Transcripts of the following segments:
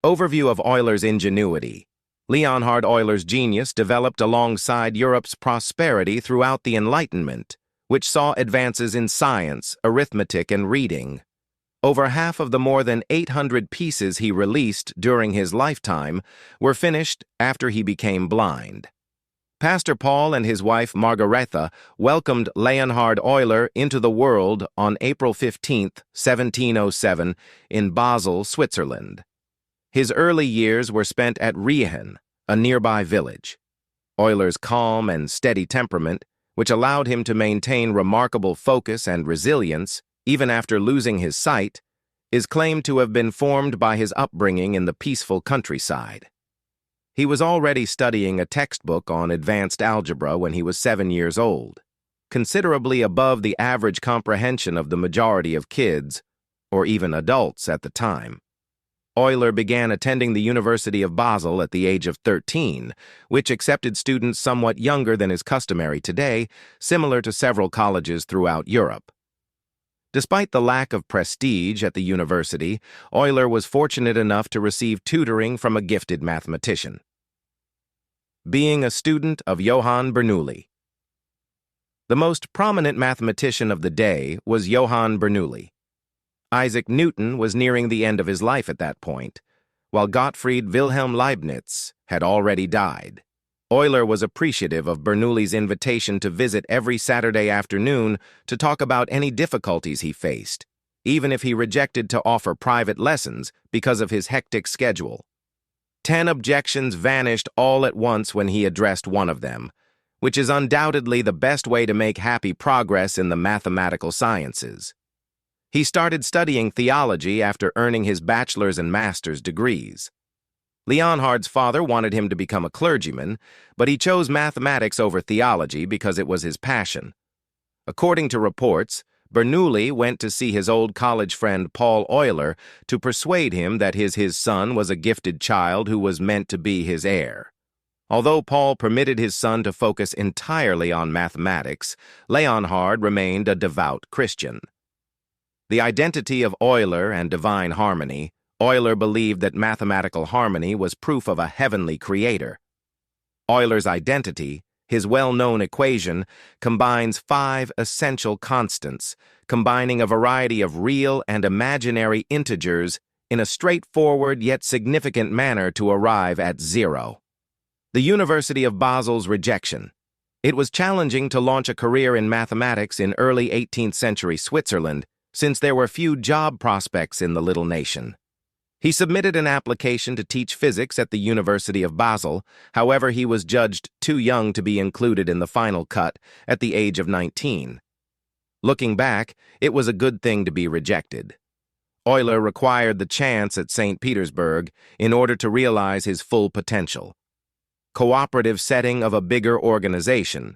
Overview of Euler's ingenuity. Leonhard Euler's genius developed alongside Europe's prosperity throughout the Enlightenment, which saw advances in science, arithmetic, and reading. Over half of the more than 800 pieces he released during his lifetime were finished after he became blind. Pastor Paul and his wife Margaretha welcomed Leonhard Euler into the world on April 15, 1707, in Basel, Switzerland. His early years were spent at Rehen, a nearby village. Euler's calm and steady temperament, which allowed him to maintain remarkable focus and resilience even after losing his sight, is claimed to have been formed by his upbringing in the peaceful countryside. He was already studying a textbook on advanced algebra when he was 7 years old, considerably above the average comprehension of the majority of kids, or even adults at the time. Euler began attending the University of Basel at the age of 13, which accepted students somewhat younger than is customary today, similar to several colleges throughout Europe. Despite the lack of prestige at the university, Euler was fortunate enough to receive tutoring from a gifted mathematician. Being a student of Johann Bernoulli. The most prominent mathematician of the day was Johann Bernoulli. Isaac Newton was nearing the end of his life at that point, while Gottfried Wilhelm Leibniz had already died. Euler was appreciative of Bernoulli's invitation to visit every Saturday afternoon to talk about any difficulties he faced, even if he rejected to offer private lessons because of his hectic schedule. 10 objections vanished all at once when he addressed one of them, which is undoubtedly the best way to make happy progress in the mathematical sciences. He started studying theology after earning his bachelor's and master's degrees. Leonhard's father wanted him to become a clergyman, but he chose mathematics over theology because it was his passion. According to reports, Bernoulli went to see his old college friend Paul Euler to persuade him that his son was a gifted child who was meant to be his heir. Although Paul permitted his son to focus entirely on mathematics, Leonhard remained a devout Christian. The identity of Euler and divine harmony. Euler believed that mathematical harmony was proof of a heavenly creator. Euler's identity, his well-known equation, combines 5 essential constants, combining a variety of real and imaginary integers in a straightforward yet significant manner to arrive at 0. The University of Basel's rejection. It was challenging to launch a career in mathematics in early 18th century Switzerland, since there were few job prospects in the little nation. He submitted an application to teach physics at the University of Basel. However, he was judged too young to be included in the final cut at the age of 19. Looking back, it was a good thing to be rejected. Euler required the chance at St. Petersburg in order to realize his full potential. Cooperative setting of a bigger organization.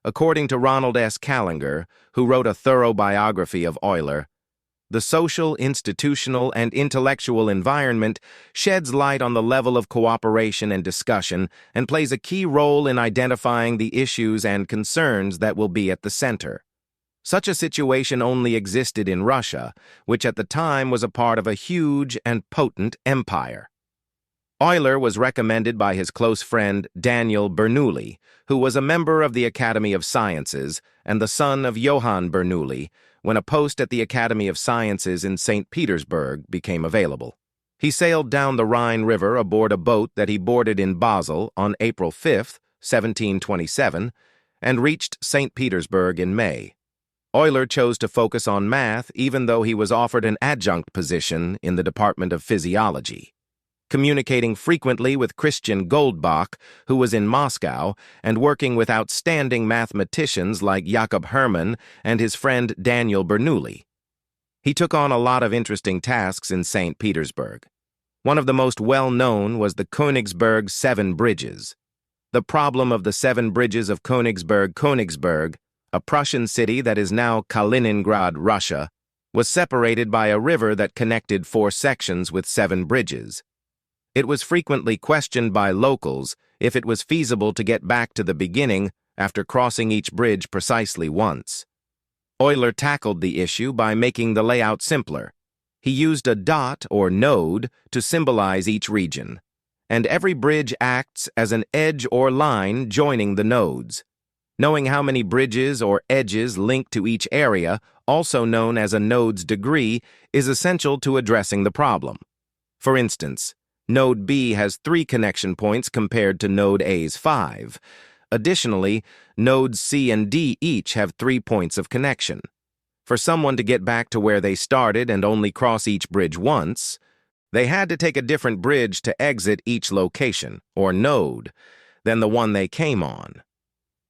According to Ronald S. Callinger, who wrote a thorough biography of Euler, the social, institutional, and intellectual environment sheds light on the level of cooperation and discussion and plays a key role in identifying the issues and concerns that will be at the center. Such a situation only existed in Russia, which at the time was a part of a huge and potent empire. Euler was recommended by his close friend Daniel Bernoulli, who was a member of the Academy of Sciences and the son of Johann Bernoulli, when a post at the Academy of Sciences in St. Petersburg became available. He sailed down the Rhine River aboard a boat that he boarded in Basel on April 5, 1727, and reached St. Petersburg in May. Euler chose to focus on math even though he was offered an adjunct position in the Department of Physiology. Communicating frequently with Christian Goldbach, who was in Moscow, and working with outstanding mathematicians like Jakob Hermann and his friend Daniel Bernoulli. He took on a lot of interesting tasks in St. Petersburg. One of the most well-known was the Königsberg 7 Bridges. The problem of the 7 bridges of Königsberg, a Prussian city that is now Kaliningrad, Russia, was separated by a river that connected 4 sections with 7 bridges. It was frequently questioned by locals if it was feasible to get back to the beginning after crossing each bridge precisely once. Euler tackled the issue by making the layout simpler. He used a dot or node to symbolize each region, and every bridge acts as an edge or line joining the nodes. Knowing how many bridges or edges link to each area, also known as a node's degree, is essential to addressing the problem. For instance, node B has 3 connection points compared to node A's 5. Additionally, nodes C and D each have 3 points of connection. For someone to get back to where they started and only cross each bridge once, they had to take a different bridge to exit each location, or node, than the one they came on.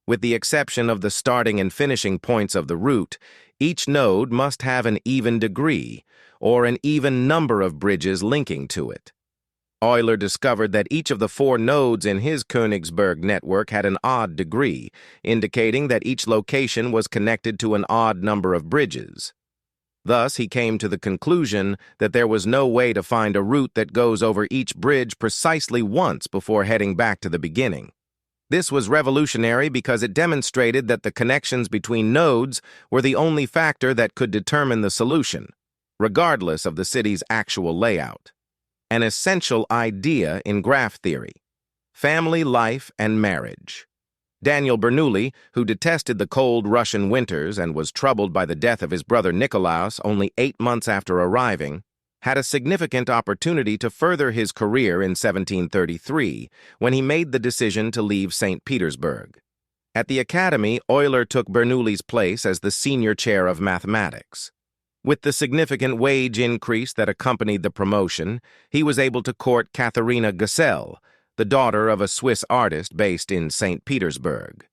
With the exception of the starting and finishing points of the route, each node must have an even degree, or an even number of bridges linking to it. Euler discovered that each of the 4 nodes in his Königsberg network had an odd degree, indicating that each location was connected to an odd number of bridges. Thus, he came to the conclusion that there was no way to find a route that goes over each bridge precisely once before heading back to the beginning. This was revolutionary because it demonstrated that the connections between nodes were the only factor that could determine the solution, regardless of the city's actual layout. An essential idea in graph theory: family life and marriage. Daniel Bernoulli, who detested the cold Russian winters and was troubled by the death of his brother Nicolaus only 8 months after arriving, had a significant opportunity to further his career in 1733 when he made the decision to leave St. Petersburg. At the academy, Euler took Bernoulli's place as the senior chair of mathematics. With the significant wage increase that accompanied the promotion, he was able to court Katharina Gesell, the daughter of a Swiss artist based in St. Petersburg.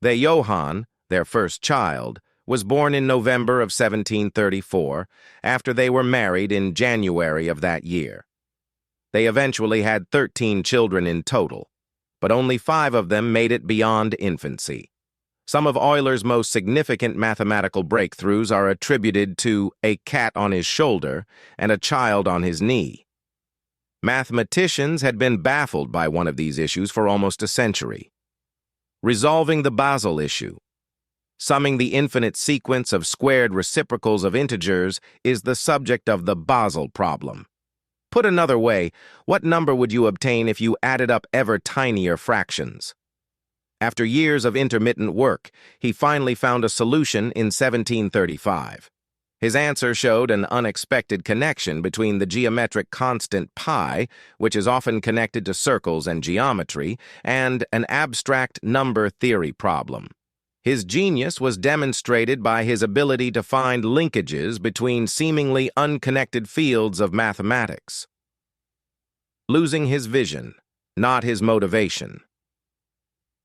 They Johann, their first child, was born in November of 1734, after they were married in January of that year. They eventually had 13 children in total, but only 5 of them made it beyond infancy. Some of Euler's most significant mathematical breakthroughs are attributed to a cat on his shoulder and a child on his knee. Mathematicians had been baffled by one of these issues for almost a century. Resolving the Basel issue. Summing the infinite sequence of squared reciprocals of integers is the subject of the Basel problem. Put another way, what number would you obtain if you added up ever tinier fractions? After years of intermittent work, he finally found a solution in 1735. His answer showed an unexpected connection between the geometric constant pi, which is often connected to circles and geometry, and an abstract number theory problem. His genius was demonstrated by his ability to find linkages between seemingly unconnected fields of mathematics. Losing his vision, not his motivation.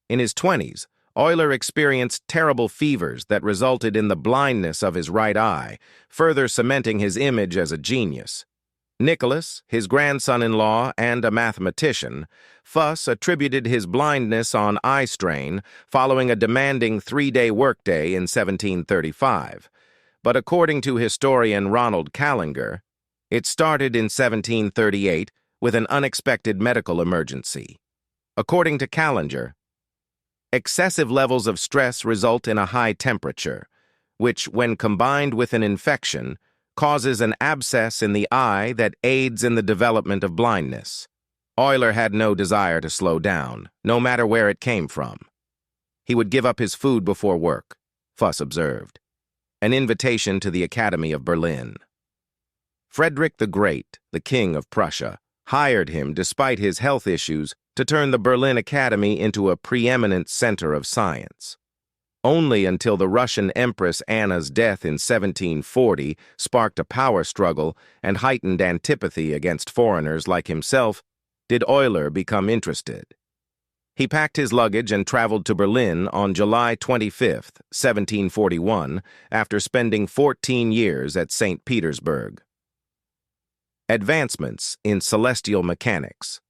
In his 20s, Euler experienced terrible fevers that resulted in the blindness of his right eye, further cementing his image as a genius. Nicholas, his grandson-in-law and a mathematician, Fuss attributed his blindness on eye strain following a demanding 3-day workday in 1735. But according to historian Ronald Callinger, it started in 1738 with an unexpected medical emergency. According to Callinger, excessive levels of stress result in a high temperature, which, when combined with an infection, causes an abscess in the eye that aids in the development of blindness. Euler had no desire to slow down, no matter where it came from. He would give up his food before work, Fuss observed. An invitation to the Academy of Berlin. Frederick the Great, the King of Prussia, hired him despite his health issues to turn the Berlin Academy into a preeminent center of science. Only until the Russian Empress Anna's death in 1740 sparked a power struggle and heightened antipathy against foreigners like himself did Euler become interested. He packed his luggage and traveled to Berlin on July 25, 1741, after spending 14 years at St. Petersburg. Advancements in celestial mechanics.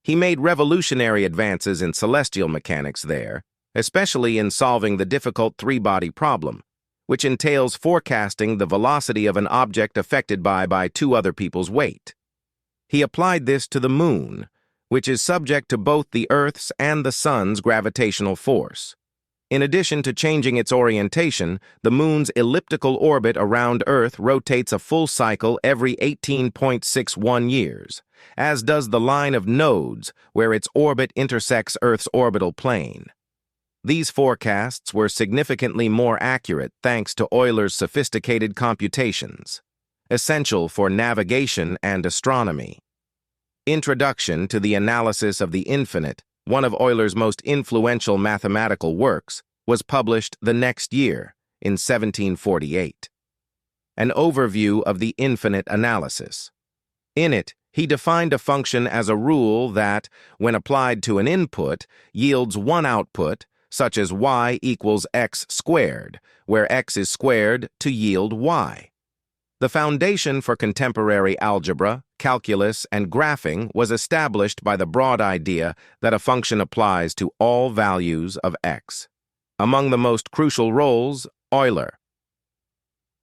He made revolutionary advances in celestial mechanics there, especially in solving the difficult 3-body problem, which entails forecasting the velocity of an object affected by 2 other people's weight. He applied this to the moon, which is subject to both the Earth's and the Sun's gravitational force. In addition to changing its orientation, the Moon's elliptical orbit around Earth rotates a full cycle every 18.61 years, as does the line of nodes where its orbit intersects Earth's orbital plane. These forecasts were significantly more accurate thanks to Euler's sophisticated computations, essential for navigation and astronomy. Introduction to the Analysis of the Infinite, one of Euler's most influential mathematical works, was published the next year, in 1748. An overview of the infinite analysis. In it, he defined a function as a rule that, when applied to an input, yields one output, such as y equals x squared, where x is squared to yield y. The foundation for contemporary algebra, calculus, and graphing was established by the broad idea that a function applies to all values of x. Among the most crucial roles, Euler.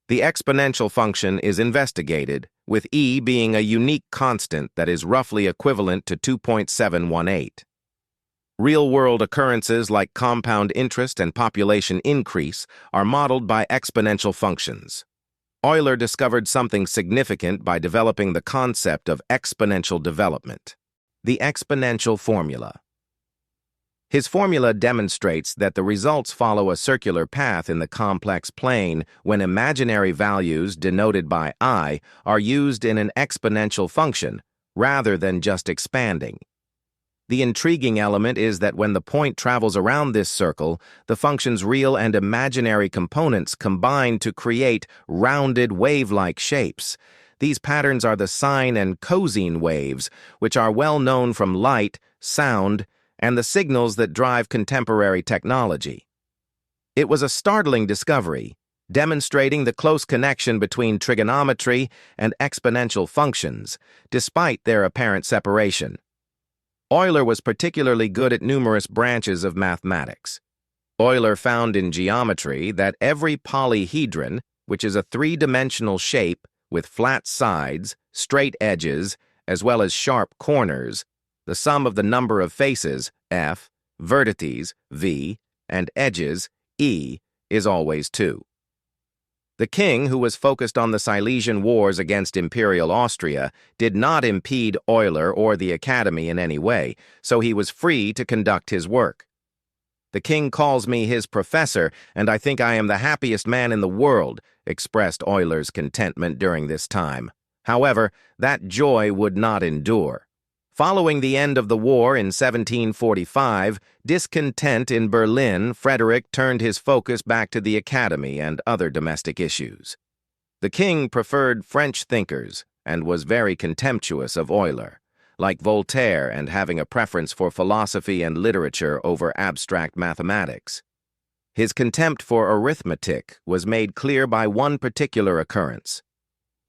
The exponential function is investigated, with e being a unique constant that is roughly equivalent to 2.718. Real-world occurrences like compound interest and population increase are modeled by exponential functions. Euler discovered something significant by developing the concept of exponential development. The exponential formula. His formula demonstrates that the results follow a circular path in the complex plane when imaginary values, denoted by I, are used in an exponential function, rather than just expanding. The intriguing element is that when the point travels around this circle, the function's real and imaginary components combine to create rounded wave-like shapes. These patterns are the sine and cosine waves, which are well known from light, sound, and the signals that drive contemporary technology. It was a startling discovery, demonstrating the close connection between trigonometry and exponential functions, despite their apparent separation. Euler was particularly good at numerous branches of mathematics. Euler found in geometry that every polyhedron, which is a three-dimensional shape with flat sides, straight edges, as well as sharp corners, the sum of the number of faces, f, vertices, v, and edges, e, is always 2. The king, who was focused on the Silesian Wars against Imperial Austria, did not impede Euler or the Academy in any way, so he was free to conduct his work. "The king calls me his professor, and I think I am the happiest man in the world," expressed Euler's contentment during this time. However, that joy would not endure. Following the end of the war in 1745, discontent in Berlin, Frederick turned his focus back to the Academy and other domestic issues. The king preferred French thinkers and was very contemptuous of Euler, like Voltaire, and having a preference for philosophy and literature over abstract mathematics. His contempt for arithmetic was made clear by one particular occurrence.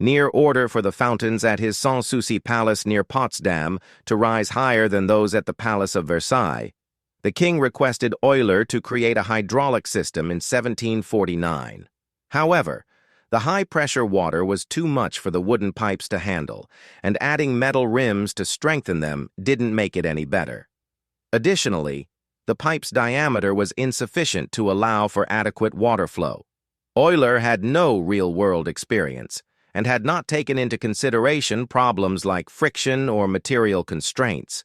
Near order for the fountains at his Sanssouci palace near Potsdam to rise higher than those at the Palace of Versailles, the king requested Euler to create a hydraulic system in 1749. However, the high-pressure water was too much for the wooden pipes to handle, and adding metal rims to strengthen them didn't make it any better. Additionally, the pipe's diameter was insufficient to allow for adequate water flow. Euler had no real-world experience, and had not taken into consideration problems like friction or material constraints.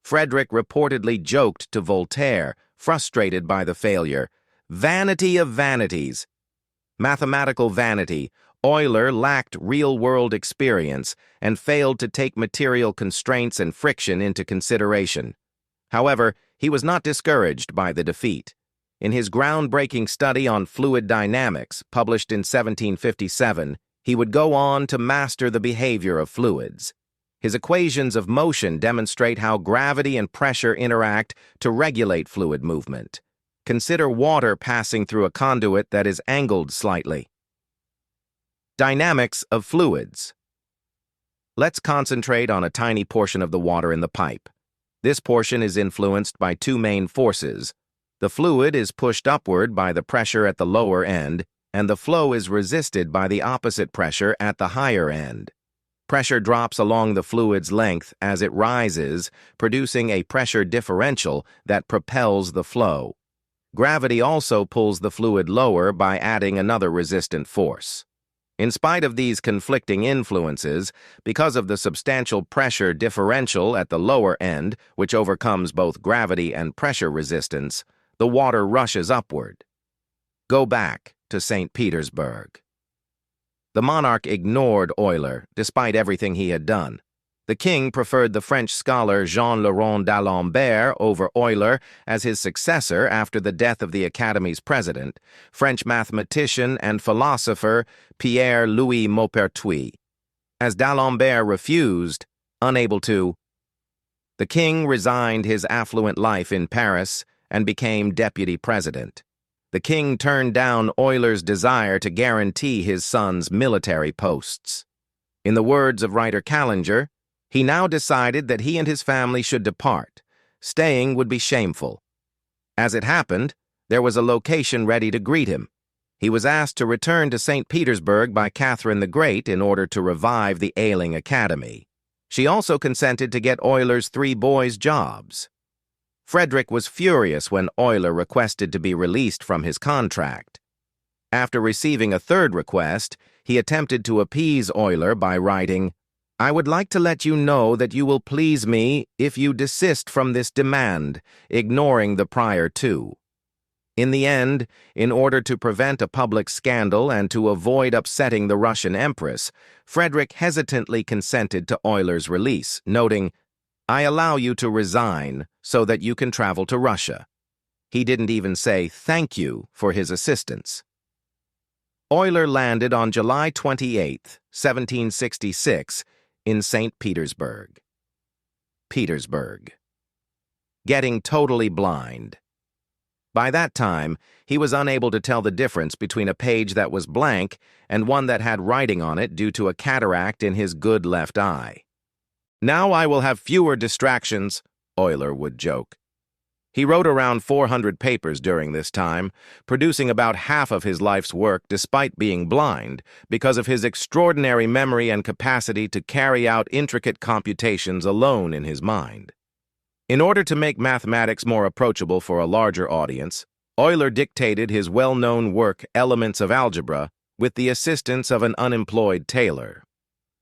Frederick reportedly joked to Voltaire, frustrated by the failure, "Vanity of vanities." Mathematical vanity, Euler lacked real-world experience and failed to take material constraints and friction into consideration. However, he was not discouraged by the defeat. In his groundbreaking study on fluid dynamics, published in 1757, he would go on to master the behavior of fluids. His equations of motion demonstrate how gravity and pressure interact to regulate fluid movement. Consider water passing through a conduit that is angled slightly. Dynamics of fluids. Let's concentrate on a tiny portion of the water in the pipe. This portion is influenced by two main forces. The fluid is pushed upward by the pressure at the lower end, and the flow is resisted by the opposite pressure at the higher end. Pressure drops along the fluid's length as it rises, producing a pressure differential that propels the flow. Gravity also pulls the fluid lower by adding another resistant force. In spite of these conflicting influences, because of the substantial pressure differential at the lower end, which overcomes both gravity and pressure resistance, the water rushes upward. Go back to St. Petersburg. The monarch ignored Euler, despite everything he had done. The king preferred the French scholar Jean-Laurent d'Alembert over Euler as his successor after the death of the Academy's president, French mathematician and philosopher Pierre-Louis Maupertuis. As d'Alembert refused, unable to, the king resigned his affluent life in Paris and became deputy president. The king turned down Euler's desire to guarantee his son's military posts. In the words of writer Callinger, he now decided that he and his family should depart. Staying would be shameful. As it happened, there was a location ready to greet him. He was asked to return to St. Petersburg by Catherine the Great in order to revive the ailing academy. She also consented to get Euler's 3 boys jobs. Frederick was furious when Euler requested to be released from his contract. After receiving a 3rd request, he attempted to appease Euler by writing, "I would like to let you know that you will please me if you desist from this demand, ignoring the prior 2. In the end, in order to prevent a public scandal and to avoid upsetting the Russian Empress, Frederick hesitantly consented to Euler's release, noting, "I allow you to resign so that you can travel to Russia." He didn't even say thank you for his assistance. Euler landed on July 28, 1766, in St. Petersburg. Petersburg. Getting totally blind. By that time, he was unable to tell the difference between a page that was blank and one that had writing on it due to a cataract in his good left eye. "Now I will have fewer distractions," Euler would joke. He wrote around 400 papers during this time, producing about half of his life's work despite being blind, because of his extraordinary memory and capacity to carry out intricate computations alone in his mind. In order to make mathematics more approachable for a larger audience, Euler dictated his well-known work Elements of Algebra with the assistance of an unemployed tailor.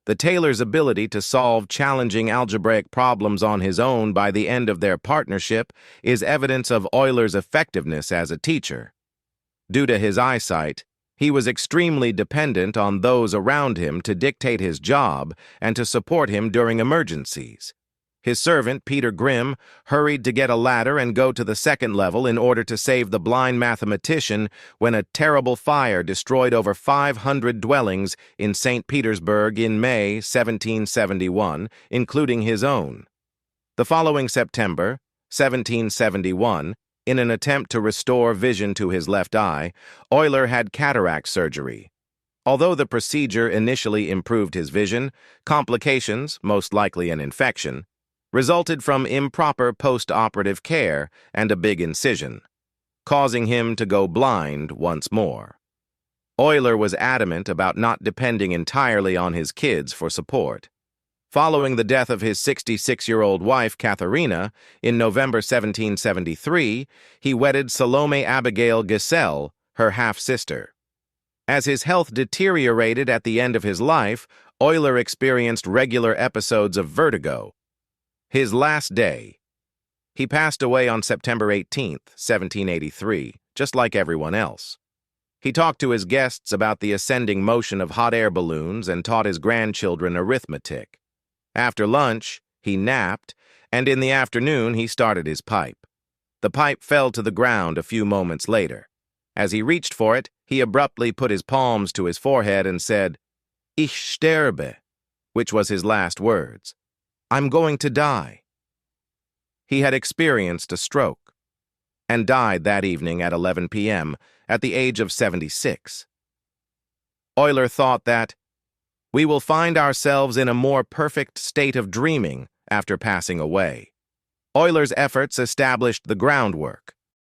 The tailor's ability to solve challenging algebraic problems on his own by the end of their partnership is evidence of Euler's effectiveness as a teacher. Due to his eyesight, he was extremely dependent on those around him to dictate his job and to support him during emergencies. His servant, Peter Grimm, hurried to get a ladder and go to the 2nd level in order to save the blind mathematician when a terrible fire destroyed over 500 dwellings in St. Petersburg in May 1771, including his own. The following September, 1771, in an attempt to restore vision to his left eye, Euler had cataract surgery. Although the procedure initially improved his vision, complications, most likely an infection, resulted from improper post-operative care and a big incision, causing him to go blind once more. Euler was adamant about not depending entirely on his kids for support. Following the death of his 66-year-old wife, Katharina, in November 1773, he wedded Salome Abigail Gesell, her half-sister. As his health deteriorated at the end of his life, Euler experienced regular episodes of vertigo. His last day. He passed away on September 18, 1783, just like everyone else. He talked to his guests about the ascending motion of hot air balloons and taught his grandchildren arithmetic. After lunch, he napped, and in the afternoon he started his pipe. The pipe fell to the ground a few moments later. As he reached for it, he abruptly put his palms to his forehead and said, "Ich sterbe," which was his last words. "I'm going to die." He had experienced a stroke and died that evening at 11 p.m. at the age of 76. Euler thought that, "We will find ourselves in a more perfect state of dreaming after passing away." Euler's efforts established the groundwork.